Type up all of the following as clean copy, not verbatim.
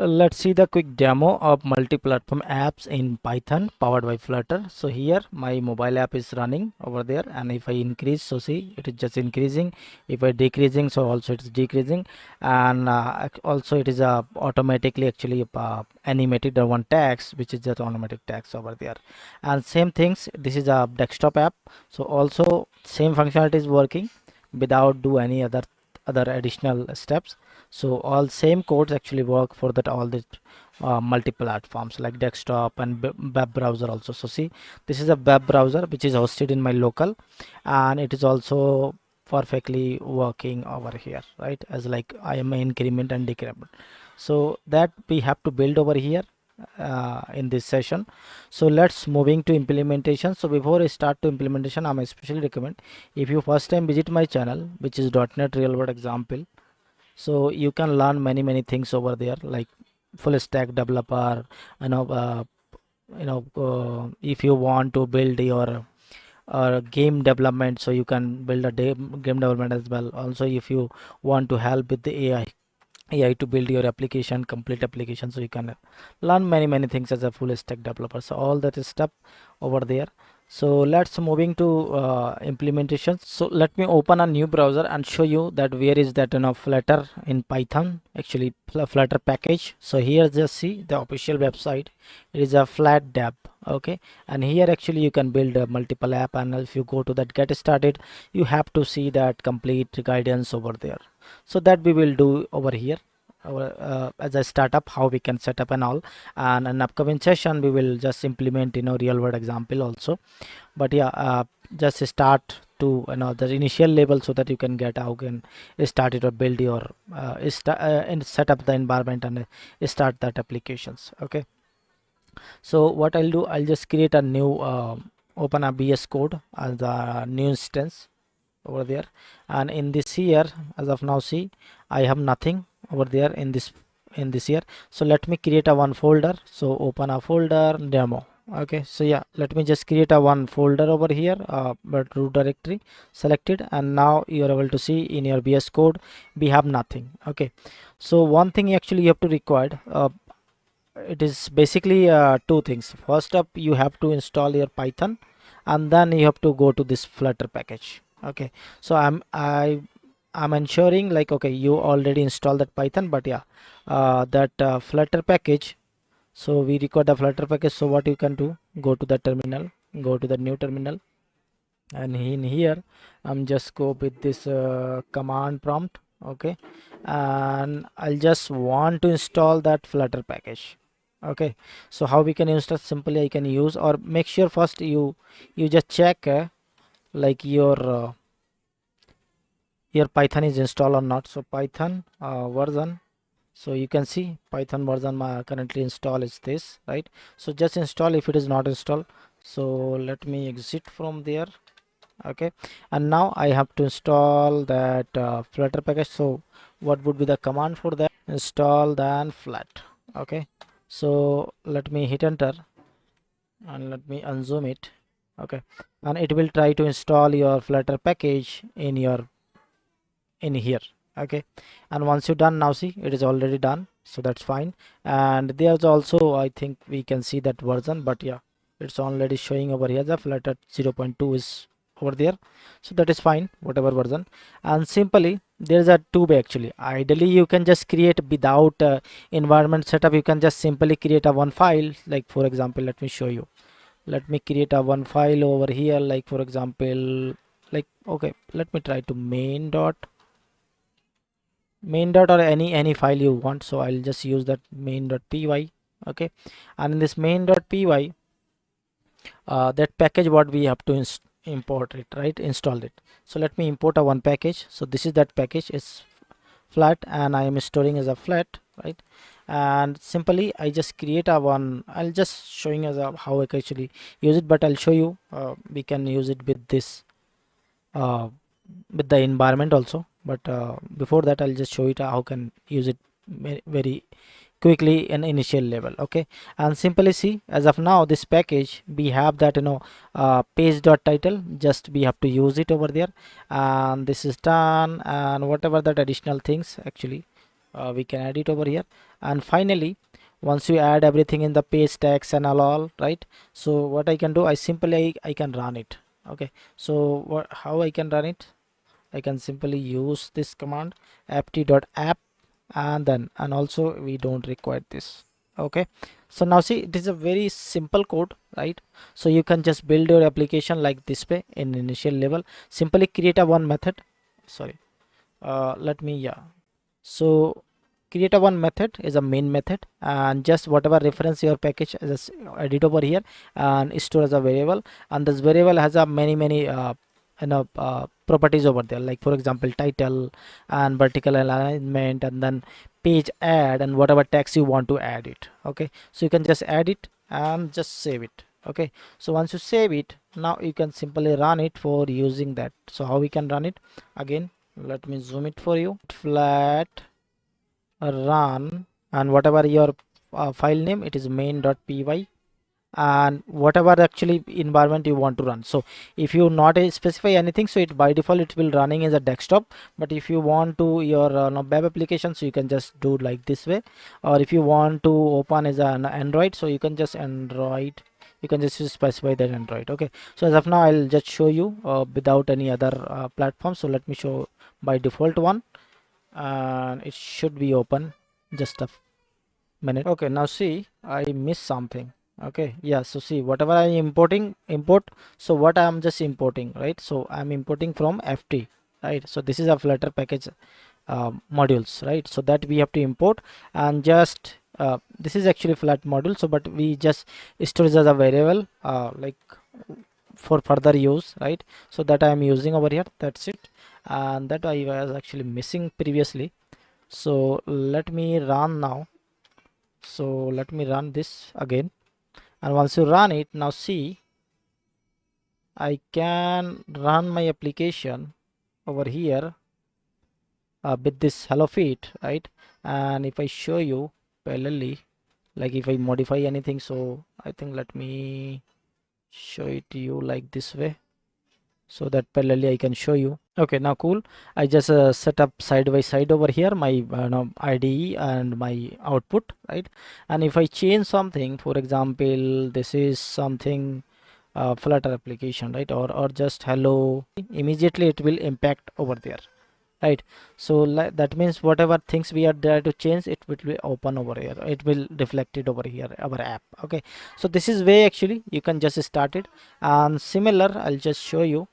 let's see the quick demo of multi-platform apps in Python powered by Flutter. So here my mobile app is running over there, and if I increase, so see it is just increasing. If I decreasing, so also it is decreasing, and also it is automatically actually animated one text, which is just automatic text over there. And same things, this is a desktop app, so also same functionality is working without do any other additional steps. So all same codes actually work for that all the multi platforms like desktop and web browser also. So see, this is a web browser which is hosted in my local, and it is also perfectly working over here, right? As like I am increment and decrement, so that we have to build over here in this session. So let's moving to implementation. So before I start to implementation, I'm especially recommend, if you first time visit my channel, which is .NET real world example, so you can learn many things over there, like full stack developer, you know uh, if you want to build your game development, so you can build a game development as well. Also if you want to help with the AI to build your application, complete application, so you can learn many things as a full stack developer. So all that is stuff over there. So let's moving to implementation. So let me open a new browser and show you that where is that Flutter in Python, actually Flutter package. So here just see the official website, it is a Flat deb. Okay, and here actually you can build a multiple app, and if you go to that get started, you have to see that complete guidance over there. So that we will do over here as a startup, how we can set up and all, and an upcoming session we will just implement real world example also. But yeah, just start to the initial level so that you can get how can start it or build your and set up the environment and start that applications. Okay, so what I'll do, I'll just create a new open a VS code as a new instance over there, and in this here as of now see I have nothing over there in this here. So let me create a one folder. So open a folder demo. Okay, so yeah, let me just create a one folder over here, but root directory selected, and now you are able to see in your VS code we have nothing. Okay, so one thing actually you have to require, it is basically two things. First up, you have to install your Python, and then you have to go to this Flutter package. Okay, so I'm ensuring like, okay, you already installed that Python, but yeah, that Flutter package, so we require the Flutter package. So what you can do, go to the terminal, go to the new terminal, and in here I'm just go with this command prompt. Okay, and I'll just want to install that Flutter package. Okay, so how we can install, simply I can use, or make sure first you just check like your Python is installed or not. So Python version, so you can see Python version currently install is this, right? So just install if it is not installed. So let me exit from there. Okay, and now I have to install that Flutter package. So what would be the command for that? Install then flat. Okay, so let me hit enter and let me unzoom it. Okay, and it will try to install your Flutter package in here. Okay, and once you're done, now see it is already done, so that's fine. And there's also, I think we can see that version, but yeah, it's already showing over here the Flutter 0.2 is over there, so that is fine, whatever version. And simply there's a two way actually. Ideally you can just create without environment setup, you can just simply create a one file. Like for example, let me show you, let me create a one file over here, like for example, like, okay, let me try to main dot or any file you want. So I'll just use that main.py. Okay, and in this main.py, that package what we have to import it, right, install it. So let me import a one package. So this is that package, is flat, and I am storing as a flat, right? And simply I just create a one, I'll just showing as a how I can actually use it, but I'll show you we can use it with this with the environment also. But before that I'll just show it how can use it very quickly in initial level. Okay, and simply see as of now this package we have that page.title, just we have to use it over there, and this is done, and whatever that additional things actually we can add it over here. And finally, once you add everything in the page text and all, right, so what I can do, I can run it. Okay, so how I can run it? I can simply use this command apt.app, and also we don't require this. Okay, so now see, it is a very simple code, right? So you can just build your application like this way in initial level. Simply create a one method. Sorry, let me, yeah, so create a one method is a main method, and just whatever reference your package, just edit over here and store as a variable. And this variable has a many properties over there, like for example title and vertical alignment, and then page add, and whatever text you want to add it. Okay, so you can just add it and just save it. Okay, so once you save it, now you can simply run it for using that. So how we can run it? Again, let me zoom it for you. Flat run, and whatever your file name, it is main.py, and whatever actually environment you want to run. So if you not specify anything, so it by default it will running as a desktop. But if you want to your web application, so you can just do like this way. Or if you want to open as an Android, so you can just Android, you can just specify that Android. Okay, so as of now I'll just show you without any other platform. So let me show by default one, and it should be open. Just a minute. Okay, now see, I missed something. Okay, yeah, so see, whatever I import, so what I am just importing, right? So I'm importing from FT, right? So this is a Flutter package modules, right? So that we have to import, and just this is actually flat module, so but we just store it as a variable, like for further use, right? So that I am using over here, that's it. And that I was actually missing previously. So let me run now. So let me run this again, and once you run it, now see, I can run my application over here with this hello feed, right? And if I show you parallelly, like if I modify anything, so I think let me show it to you like this way, so that parallelly I can show you. Okay, now cool. I just set up side by side over here my IDE and my output, right? And if I change something, for example, this is something Flutter application, right? Or just hello, immediately it will impact over there, right? So that means whatever things we are there to change, it will be open over here, it will reflect it over here, our app. Okay, so this is way actually you can just start it. And similar, I'll just show you,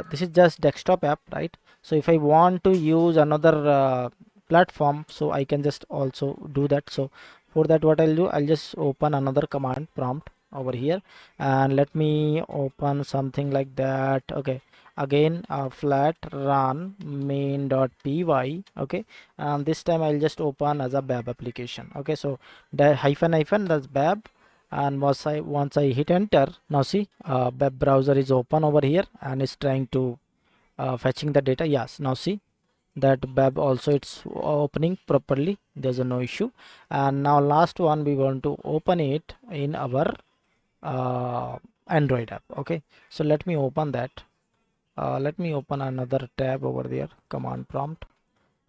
this is just desktop app, right? So if I want to use another platform, so I can just also do that. So for that, what I'll do, I'll just open another command prompt over here, and let me open something like that. Okay, again flat run main.py. Okay, and this time I'll just open as a web application. Okay, so the hyphen that's web. And once I hit enter, now see, web browser is open over here and is trying to fetching the data. Yes, now see that web also it's opening properly, there's no issue. And now last one, we want to open it in our Android app. Okay, so let me open that. Let me open another tab over there, command prompt,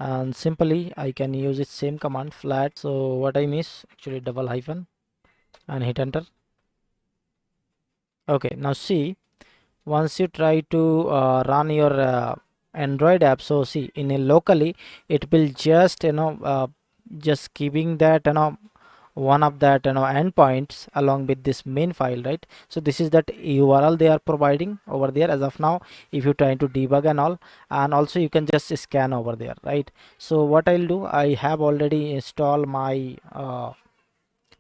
and simply I can use it same command flat. So what I miss, actually double hyphen, and hit enter. Okay, now see, once you try to run your Android app, so see, in a locally it will just just giving that one of that endpoints along with this main file, right? So this is that URL they are providing over there as of now, if you try to debug and all. And also you can just scan over there, right? So what I'll do, I have already installed my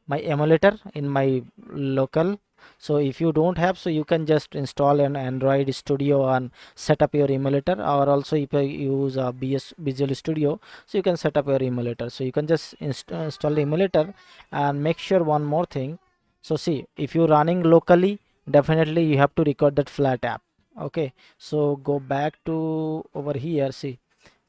my emulator in my local. So if you don't have, so you can just install an Android Studio and set up your emulator. Or also if you use a Visual Studio, so you can set up your emulator. So you can just install the emulator. And make sure one more thing, so see, if you're running locally, definitely you have to record that flat app. Okay, so go back to over here. See,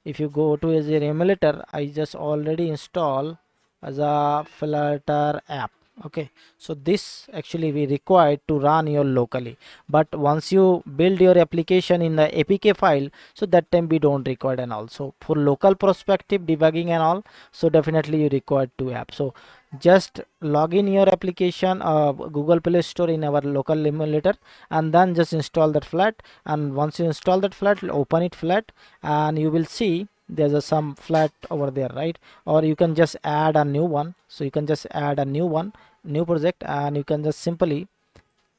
if you go to as your emulator, I just already install as a Flutter app. Okay, so this actually we required to run your locally, but once you build your application in the apk file, so that time we don't require. And also for local perspective debugging and all, so definitely you require two apps. So just log in your application Google Play Store in our local emulator, and then just install that Flat. And once you install that Flat, open it Flat, and you will see there's some Flat over there, right? Or you can just add a new one. So you can just add a new one, new project, and you can just simply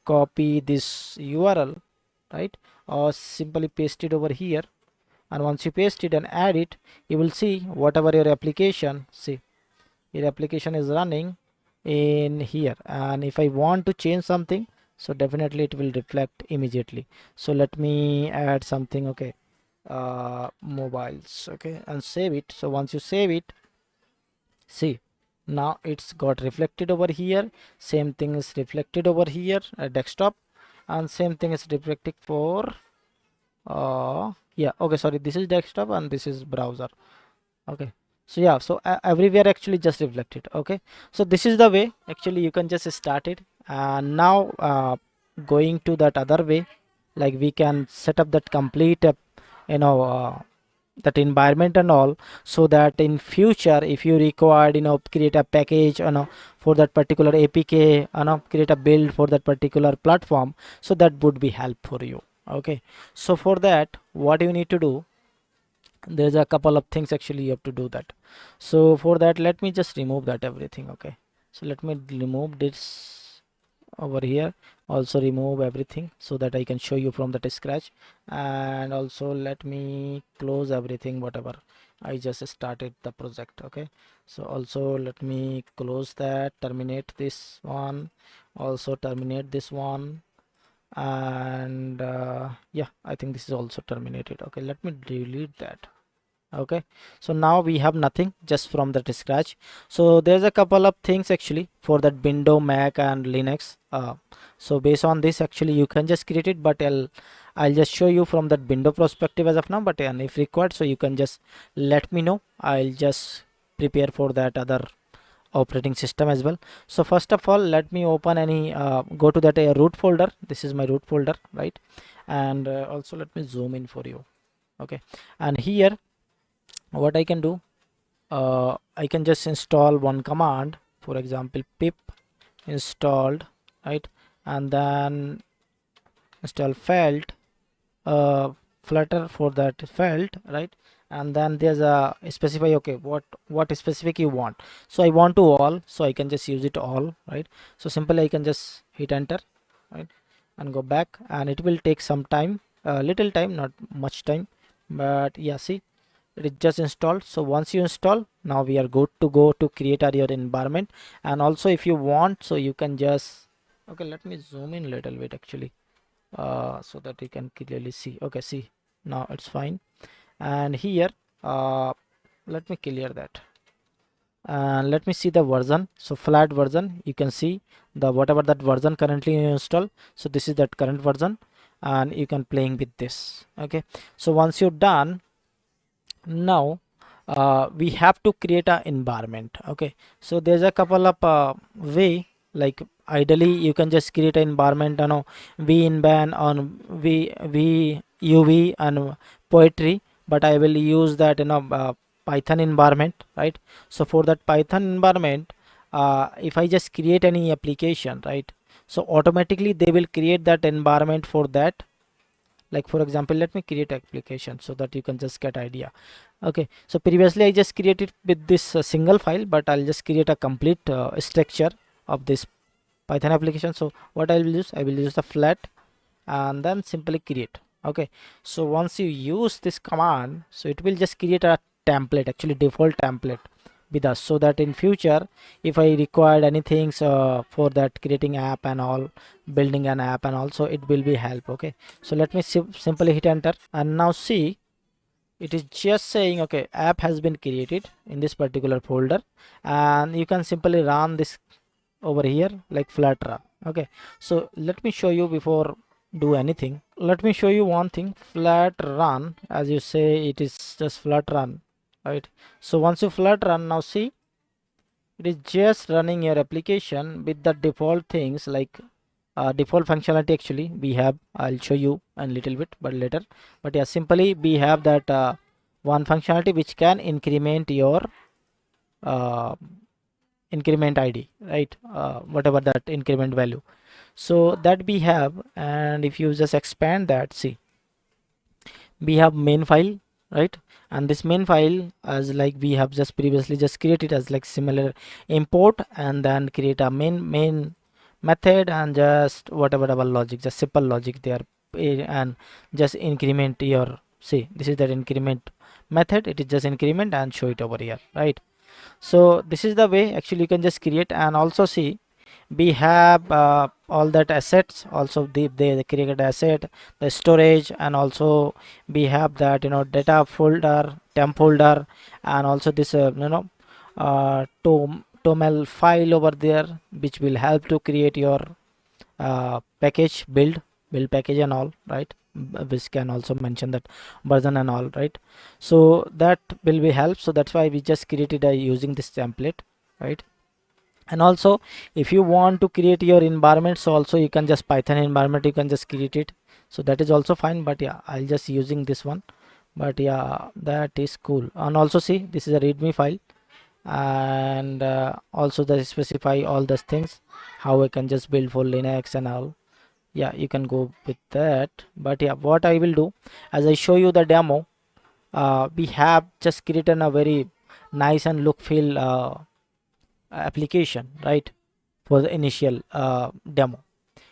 copy this URL, right? Or simply paste it over here. And once you paste it and add it, you will see whatever your application, see your application is running in here. And if I want to change something, so definitely it will reflect immediately. So let me add something, okay, mobiles, okay, and save it. So once you save it, see, now it's got reflected over here. Same thing is reflected over here at desktop, and same thing is reflected for yeah, okay, sorry, this is desktop and this is browser. Okay, so yeah, so everywhere actually just reflected. Okay, so this is the way actually you can just start it. And now going to that other way, like we can set up that complete you know that environment and all, so that in future if you required create a package for that particular apk, create a build for that particular platform, so that would be help for you. Okay, so for that what you need to do, there's a couple of things actually you have to do that. So for that let me just remove that everything. Okay, so let me remove this over here, also remove everything so that I can show you from that scratch. And also let me close everything whatever I just started the project. Okay, so also let me close that, terminate this one, also terminate this one, and yeah, I think this is also terminated. Okay, let me delete that. Okay, so now we have nothing just from that scratch. So there's a couple of things actually for that window, Mac and Linux. So based on this actually you can just create it, but I'll just show you from that window perspective as of now. But and if required, so you can just let me know, I'll just prepare for that other operating system as well. So first of all let me open any go to that root folder. This is my root folder, right? And also let me zoom in for you. Okay, and here what I can do, I can just install one command, for example pip installed, right? And then install felt, uh, flutter for that felt, right? And then there's a specify, okay, what specific you want. So I want to all, so I can just use it all, right? So simply I can just hit enter, right, and go back, and it will take some time, little time, not much time, but yeah, see, it is just installed. So once you install, now we are good to go to create your environment. And also if you want, so you can just, okay, let me zoom in a little bit actually, so that you can clearly see. Okay, see, now it's fine. And here uh, let me clear that, and let me see the version. So flat version, you can see the whatever that version currently you install, so this is that current version, and you can playing with this. Okay, so once you're done, now we have to create an environment. Okay, so there's a couple of way, like ideally you can just create an environment, vnban on vuv and poetry, but I will use that python environment, right? So for that python environment, if I just create any application, right, so automatically they will create that environment for that. Like for example, let me create application so that you can just get idea. Okay, so previously I just created with this single file, but I'll just create a complete structure of this python application. So what I will use, I will use the flat and then simply create. Okay, so once you use this command, so it will just create a template, actually default template with us, so that in future if I required anything for that creating app and all, building an app and also, it will be help. Okay, so let me simply hit enter, and now see, it is just saying, okay, app has been created in this particular folder, and you can simply run this over here like flat run. Okay, so let me show you before do anything. Let me show you one thing, flat run, as you say, it is just flat run, right? So once you flat run, now see, it is just running your application with the default things like default functionality. Actually we have, I'll show you a little bit but later, but yeah, simply we have that one functionality which can increment your uh, increment id, right? Whatever that increment value, so that we have. And if you just expand that, see, we have main file, right? And this main file, as like we have just previously just created as like similar import, and then create a main method, and just whatever our logic, just simple logic there, and just increment your, see, this is that increment method, it is just increment and show it over here, right? So this is the way actually you can just create. And also see, we have all that assets also, they created asset, the storage, and also we have that, data folder, temp folder, and also this toml file over there, which will help to create your package build package and all, right? Which can also mention that version and all, right? So that will be help. So that's why we just created using this template, right? And also if you want to create your environment, so also you can just python environment, you can just create it, so that is also fine. But yeah, I'll just using this one. But yeah, that is cool. And also see, this is a readme file, and also they specify all those things, how I can just build for linux and all. Yeah, you can go with that. But yeah, what I will do, as I show you the demo, we have just created a very nice and look feel application, right, for the initial demo.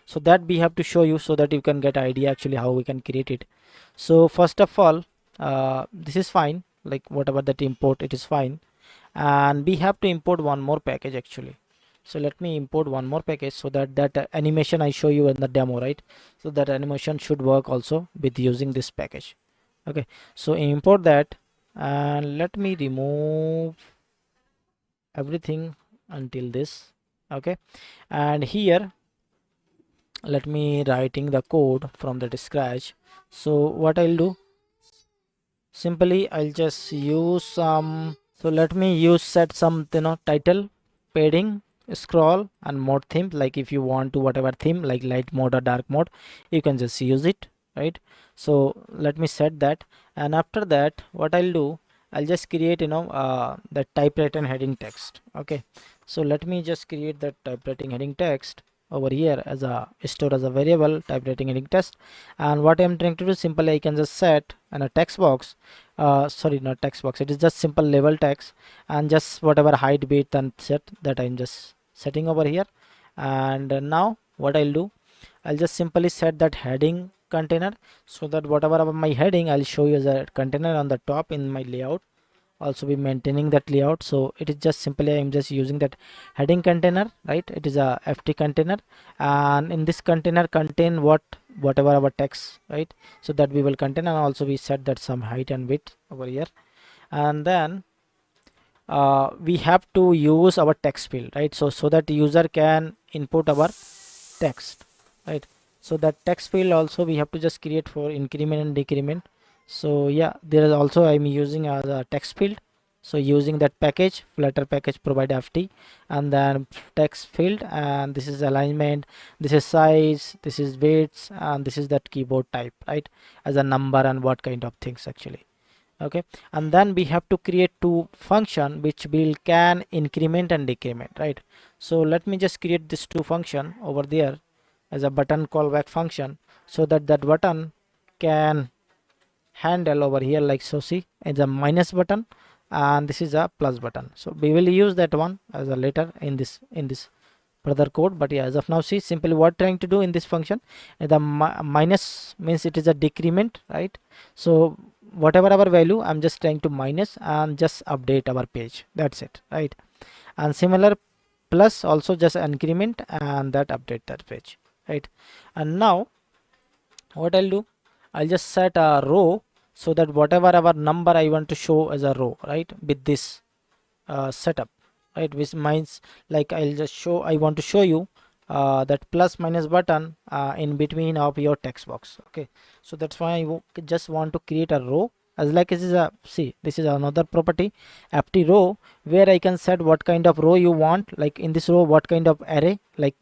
So that we have to show you, so that you can get idea actually how we can create it. So first of all, this is fine, like whatever that import, it is fine. And we have to import one more package actually. So let me import one more package, so that animation I show you in the demo, right? So that animation should work also with using this package. Okay, so import that, and let me remove everything until this. Okay, and here let me writing the code from the scratch. So what I'll do, simply I'll just use some, so let me use set some title, padding, scroll, and mode theme. Like if you want to whatever theme, like light mode or dark mode, you can just use it, right? So let me set that. And after that, what I'll do, I'll just create the typewritten heading text. Okay, so let me just create that typewriting heading text over here as a store as a variable typewriting heading text. And what I'm trying to do, simply I can just set in a text box, sorry, not text box, it is just simple label text, and just whatever height, width, and set that I'm just setting over here. And now what I'll do, I'll just simply set that heading container, so that whatever of my heading, I'll show you as a container on the top in my layout, also be maintaining that layout. So it is just simply I'm just using that heading container, right? It is a ft container, and in this container contain whatever our text, right? So that we will contain. And also we set that some height and width over here. And then we have to use our text field, right? So that the user can input our text, right? So that text field also we have to just create for increment and decrement. So yeah, there is also I'm using as a text field. So using that package, Flutter package provide ft, and then text field, and this is alignment, this is size, this is weights, and this is that keyboard type, right, as a number and what kind of things actually. Okay, and then we have to create two function which will can increment and decrement, right? So let me just create this two function over there as a button callback function, so that that button can handle over here, like so. See, it's a minus button, and this is a plus button. So we will use that one as a later in this further code. But yeah, as of now, see, simply what trying to do in this function, the minus means it is a decrement, right? So whatever our value, I'm just trying to minus and just update our page, that's it, right? And similar plus also just increment and that update that page, right? And now what I'll do, I'll just set a row, so that whatever our number I want to show as a row, right, with this setup, right, which means like I'll just show, I want to show you that plus minus button in between of your text box. Okay, so that's why I just want to create a row, as like this is a, see, this is another property, empty row, where I can set what kind of row you want, like in this row what kind of array, like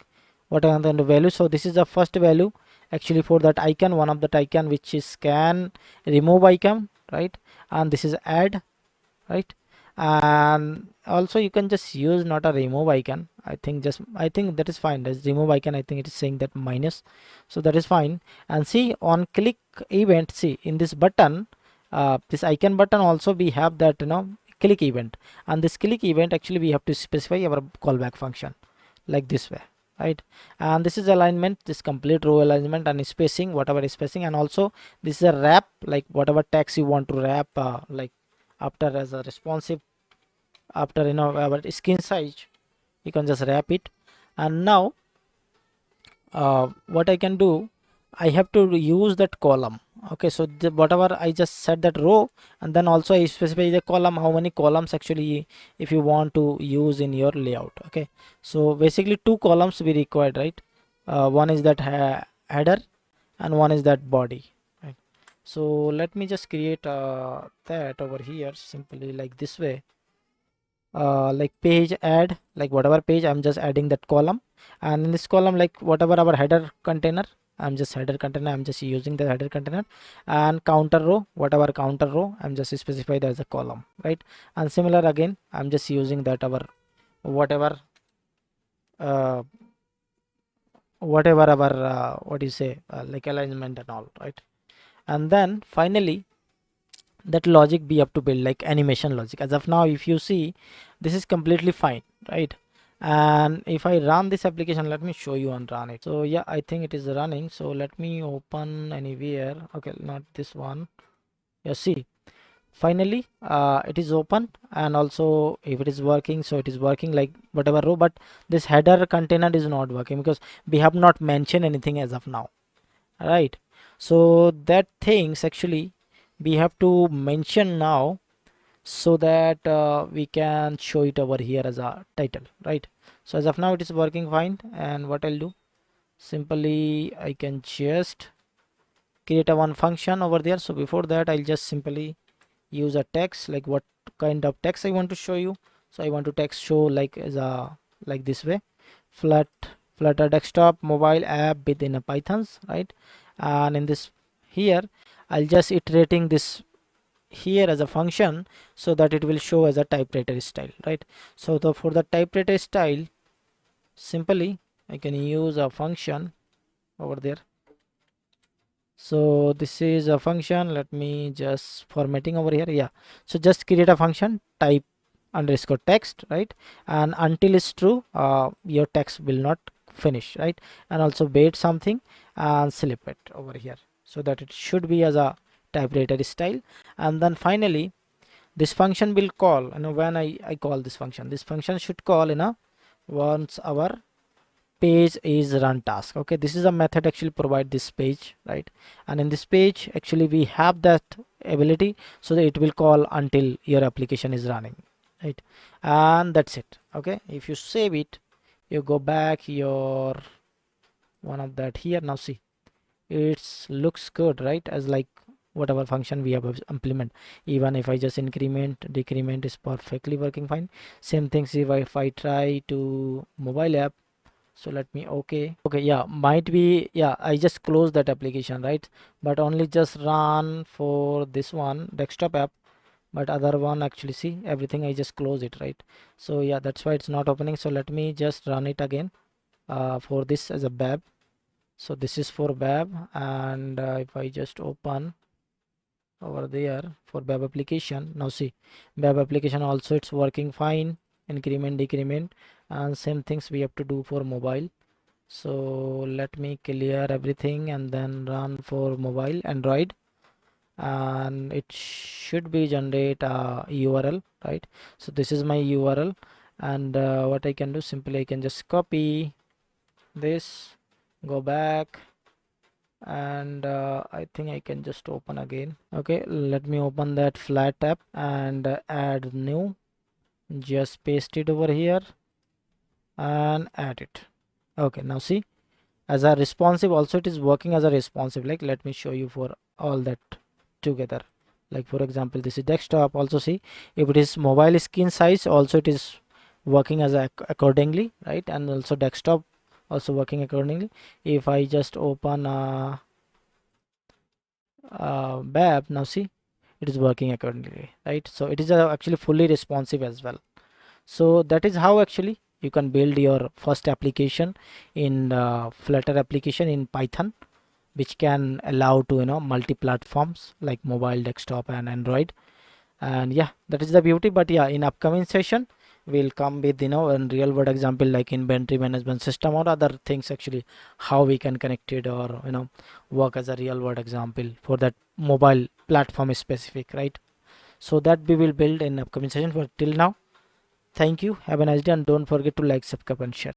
what are the value. So this is the first value actually for that icon, one of that icon, which is scan remove icon, right? And this is add, right? And also you can just use not a remove icon, I think just, I think that is fine. There's remove icon, I think it is saying that minus, so that is fine. And see, on click event, see in this button, this icon button also we have that, you know, click event, and this click event actually we have to specify our callback function like this way, right? And this is alignment, this complete row alignment and spacing, whatever is spacing. And also this is a wrap, like whatever text you want to wrap, like after as a responsive, after, you know, our screen size, you can just wrap it. And now what I can do, I have to use that column. Okay, so whatever I just set that row, and then also I specify the column, how many columns actually if you want to use in your layout. Okay, so basically two columns we required, right? One is that header and one is that body, right? So let me just create that over here simply like this way, like page add, like whatever page, I'm just adding that column. And in this column, like whatever our header container, I'm just header container, I'm just using the header container. And counter row, whatever counter row, I'm just specified as a column, right? And similar again, I'm just using that our whatever uh, whatever our what do you say, like alignment and all, right? And then finally that logic we have to build, like animation logic. As of now, if you see, this is completely fine, right? And if I run this application, let me show you and run it. So yeah, I think it is running. So let me open anywhere. Okay, not this one. Yeah, see, finally it is open. And also if it is working, so it is working like whatever row, but this header container is not working because we have not mentioned anything as of now, right? So that things actually we have to mention now, so that we can show it over here as a title, right? So as of now it is working fine. And what I'll do, simply I can just create a one function over there. So before that, I'll just simply use a text, like what kind of text I want to show you. So I want to text show like as a, like this way, flat Flutter desktop mobile app within a Pythons, right? And in this here, I'll just iterating this here as a function, so that it will show as a typewriter style, right? So for the typewriter style, simply I can use a function over there. So this is a function, let me just formatting over here. Yeah, so just create a function type underscore text, right? And until it's true, your text will not finish, right? And also wait something and slip it over here, so that it should be as a typewriter style. And then finally this function will call, you know, when I call this function should call, you know, once our page is run task. Okay, this is a method actually provide this page, right? And in this page actually we have that ability, so that it will call until your application is running, right? And that's it. Okay, if you save it, you go back your one of that here. Now see, it looks good, right? As like whatever function we have implement. Even if I just increment decrement is perfectly working fine. Same things if I try to mobile app. So let me, okay, yeah, might be, yeah, I just closed that application, right? But only just run for this one desktop app, but other one actually, see, everything I just close it, right? So yeah, that's why it's not opening. So let me just run it again for this as a bab. So this is for bab. And if I just open over there for web application, now see, web application also it's working fine, increment decrement. And same things we have to do for mobile. So let me clear everything and then run for mobile Android, and it should be generate a URL, right? So this is my URL. And what I can do, simply I can just copy this, go back, and I think I can just open again. Okay, let me open that Flat app and add new, just paste it over here and add it. Okay, now see, as a responsive also it is working as a responsive, like let me show you for all that together. Like for example, this is desktop. Also see if it is mobile screen size, also it is working as accordingly, right? And also desktop also working accordingly. If I just open web, now see it is working accordingly, right? So it is actually fully responsive as well. So that is how actually you can build your first application in Flutter application in Python, which can allow to multi-platforms like mobile, desktop, and Android. And yeah, that is the beauty. But yeah, in upcoming session we'll come with a real world example like inventory management system or other things, actually how we can connect it or work as a real world example for that mobile platform specific, right? So that we will build in upcoming session. For till now, thank you, have a nice day, and don't forget to like, subscribe, and share.